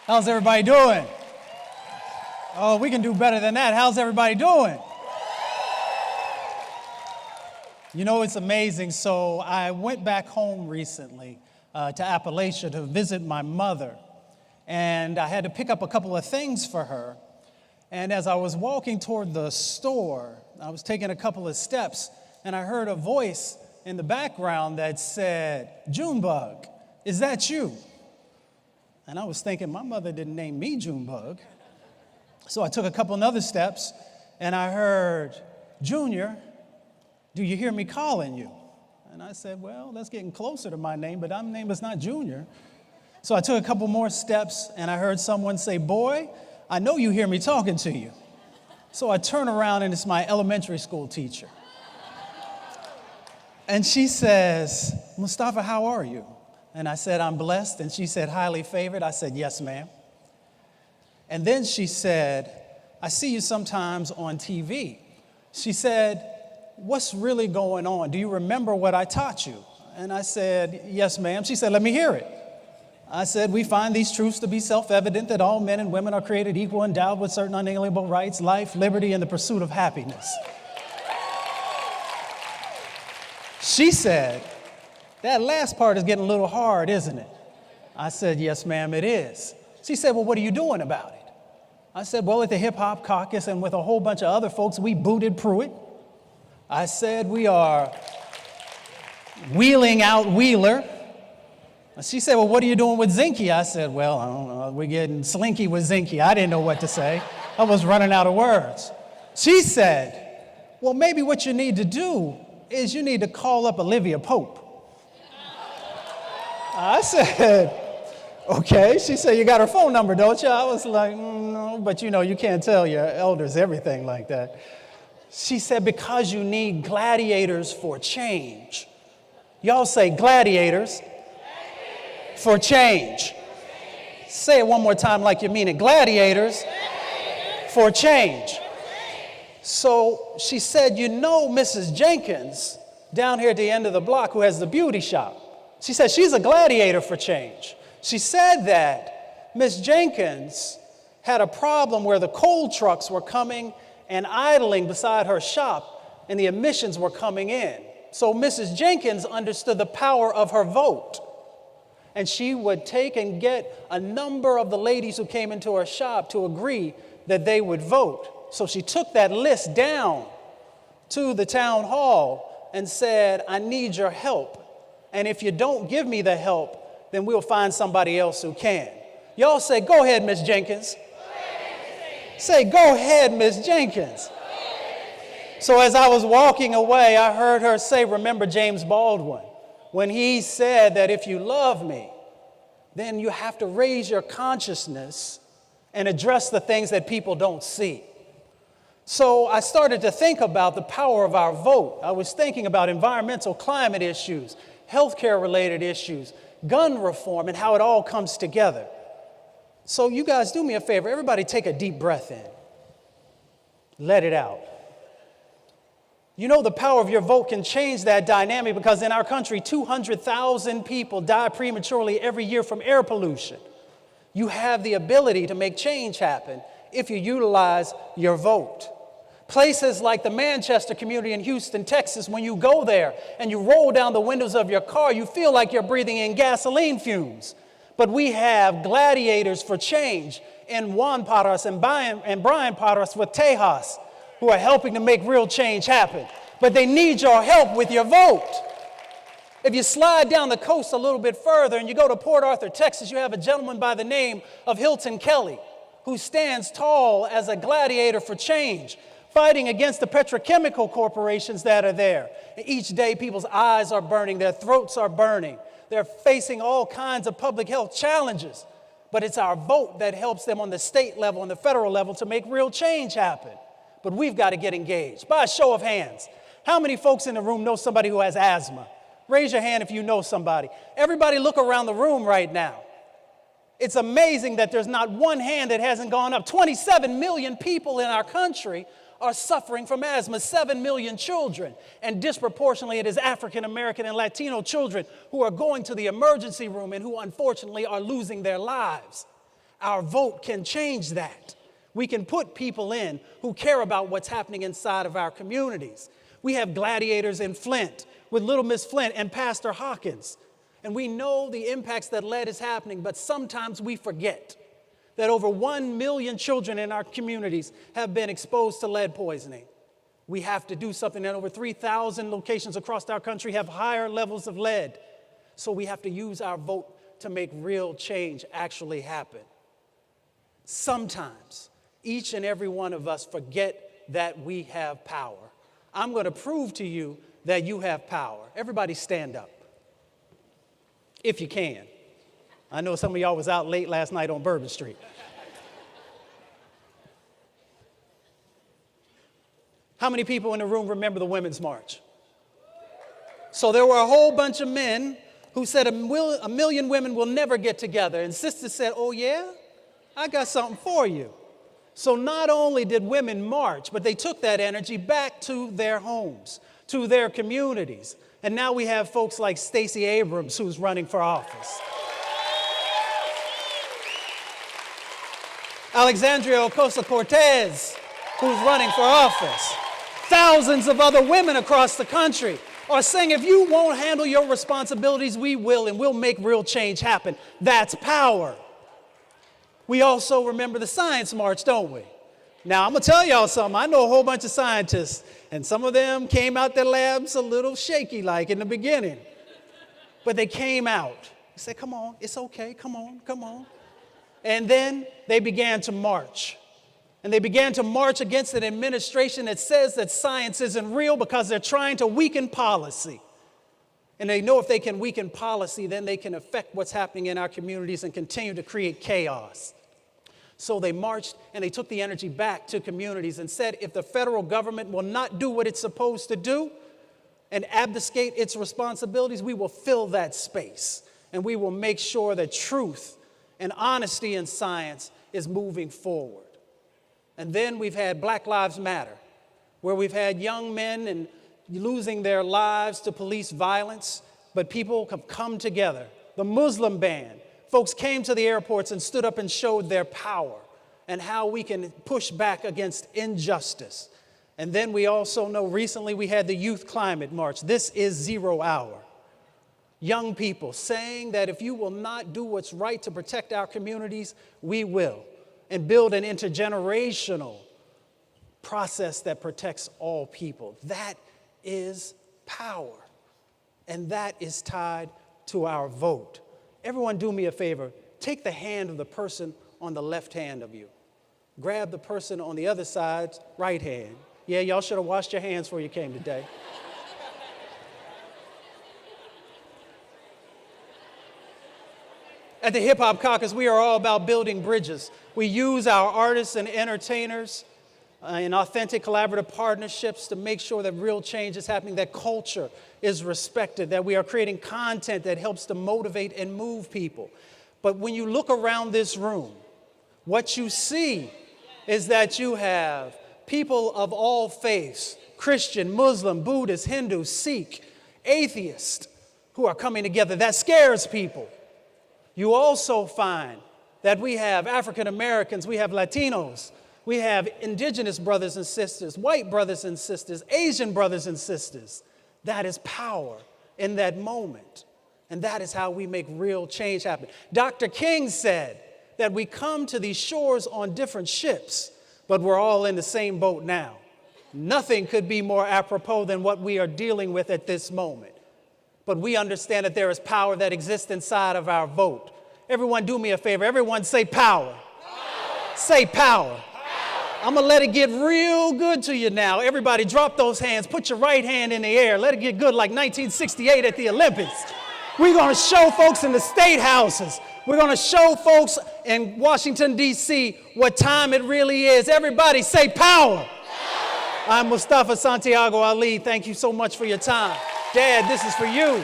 How's everybody doing? Oh, we can do better than that. How's everybody doing? You know, it's amazing. So I went back home recently to Appalachia to visit my mother, and I had to pick up a couple of things for her. And as I was walking toward the store, I was taking a couple of steps, and I heard a voice in the background that said, "Junebug, is that you?" And I was thinking, my mother didn't name me Junebug. So I took a couple of other steps, and I heard, "Junior, do you hear me calling you?" And I said, well, that's getting closer to my name, but my name is not Junior. So I took a couple more steps, and I heard someone say, "Boy, I know you hear me talking to you." So I turn around, and it's my elementary school teacher. And she says, "Mustafa, how are you?" And I said, "I'm blessed." And she said, "Highly favored?" I said, "Yes, ma'am." And then she said, "I see you sometimes on TV." She said, "What's really going on? Do you remember what I taught you?" And I said, "Yes, ma'am." She said, "Let me hear it." I said, "We find these truths to be self-evident, that all men and women are created equal, endowed with certain unalienable rights, life, liberty, and the pursuit of happiness." She said, "That last part is getting a little hard, isn't it?" I said, "Yes, ma'am, it is." She said, "Well, what are you doing about it?" I said, "Well, at the Hip Hop Caucus and with a whole bunch of other folks, we booted Pruitt." I said, "We are wheeling out Wheeler." She said, "Well, what are you doing with Zinke?" I said, "Well, I don't know. We're getting slinky with Zinke." I didn't know what to say. I was running out of words. She said, "Well, maybe what you need to do is you need to call up Olivia Pope." I said, "Okay." She said, "You got her phone number, don't you?" I was like, "No, but you know, you can't tell your elders everything like that." She said, "Because you need gladiators for change." Y'all say gladiators for change. Say it one more time like you mean it. Gladiators for change. So she said, "You know Mrs. Jenkins down here at the end of the block who has the beauty shop?" She said, "She's a gladiator for change." She said that Miss Jenkins had a problem where the coal trucks were coming and idling beside her shop and the emissions were coming in. So Mrs. Jenkins understood the power of her vote. And she would take and get a number of the ladies who came into her shop to agree that they would vote. So she took that list down to the town hall and said, "I need your help. And if you don't give me the help, then we'll find somebody else who can." Y'all say, "Go ahead, Miss Jenkins." Say, "Go ahead, Miss Jenkins." So as I was walking away, I heard her say, remember James Baldwin, when he said that if you love me, then you have to raise your consciousness and address the things that people don't see. So I started to think about the power of our vote. I was thinking about environmental climate issues, healthcare related issues, gun reform, and how it all comes together. So you guys do me a favor. Everybody take a deep breath in. Let it out. You know, the power of your vote can change that dynamic because in our country, 200,000 people die prematurely every year from air pollution. You have the ability to make change happen if you utilize your vote. Places like the Manchester community in Houston, Texas, when you go there and you roll down the windows of your car, you feel like you're breathing in gasoline fumes. But we have gladiators for change in Juan Paras and Brian Paras with Tejas, who are helping to make real change happen. But they need your help with your vote. If you slide down the coast a little bit further and you go to Port Arthur, Texas, you have a gentleman by the name of Hilton Kelly, who stands tall as a gladiator for change, fighting against the petrochemical corporations that are there. And each day, people's eyes are burning, their throats are burning. They're facing all kinds of public health challenges. But it's our vote that helps them on the state level and the federal level to make real change happen. But we've got to get engaged. By a show of hands, how many folks in the room know somebody who has asthma? Raise your hand if you know somebody. Everybody look around the room right now. It's amazing that there's not one hand that hasn't gone up. 27 million people in our country are suffering from asthma, 7 million children. And disproportionately, it is African American and Latino children who are going to the emergency room and who unfortunately are losing their lives. Our vote can change that. We can put people in who care about what's happening inside of our communities. We have gladiators in Flint with Little Miss Flint and Pastor Hawkins. And we know the impacts that lead is happening, but sometimes we forget that over 1 million children in our communities have been exposed to lead poisoning. We have to do something, and over 3,000 locations across our country have higher levels of lead. So we have to use our vote to make real change actually happen. Sometimes each and every one of us forget that we have power. I'm going to prove to you that you have power. Everybody stand up, if you can. I know some of y'all was out late last night on Bourbon Street. How many people in the room remember the Women's March? So there were a whole bunch of men who said a million women will never get together. And sisters said, oh yeah, I got something for you. So not only did women march, but they took that energy back to their homes, to their communities. And now we have folks like Stacey Abrams who's running for office. Alexandria Ocasio-Cortez who's running for office. Thousands of other women across the country are saying, if you won't handle your responsibilities, we will, and we'll make real change happen. That's power. We also remember the Science March, don't we? Now, I'm going to tell y'all something. I know a whole bunch of scientists, and some of them came out their labs a little shaky like in the beginning. But they came out. They said, come on, it's okay, come on, come on. And then they began to march. And they began to march against an administration that says that science isn't real because they're trying to weaken policy. And they know if they can weaken policy, then they can affect what's happening in our communities and continue to create chaos. So they marched and they took the energy back to communities and said, if the federal government will not do what it's supposed to do and abdicate its responsibilities, we will fill that space. And we will make sure that truth and honesty in science is moving forward. And then we've had Black Lives Matter, where we've had young men and losing their lives to police violence, but people have come together. The Muslim ban, folks came to the airports and stood up and showed their power and how we can push back against injustice. And then we also know recently we had the Youth Climate March. This is 0 hour. Young people saying that if you will not do what's right to protect our communities, we will. And build an intergenerational process that protects all people. That is power. And that is tied to our vote. Everyone do me a favor. Take the hand of the person on the left hand of you. Grab the person on the other side's right hand. Yeah, y'all should have washed your hands before you came today. At the Hip Hop Caucus, we are all about building bridges. We use our artists and entertainers in authentic collaborative partnerships to make sure that real change is happening, that culture is respected, that we are creating content that helps to motivate and move people. But when you look around this room, what you see is that you have people of all faiths, Christian, Muslim, Buddhist, Hindu, Sikh, atheist, who are coming together. That scares people. You also find that we have African Americans, we have Latinos, we have indigenous brothers and sisters, white brothers and sisters, Asian brothers and sisters. That is power in that moment. And that is how we make real change happen. Dr. King said that we come to these shores on different ships, but we're all in the same boat now. Nothing could be more apropos than what we are dealing with at this moment. But we understand that there is power that exists inside of our vote. Everyone do me a favor. Everyone say power. Power. Say power. Power. I'm going to let it get real good to you now. Everybody drop those hands. Put your right hand in the air. Let it get good like 1968 at the Olympics. We're going to show folks in the state houses. We're going to show folks in Washington, D.C. what time it really is. Everybody say power. Power. I'm Mustafa Santiago Ali. Thank you so much for your time. Dad, this is for you.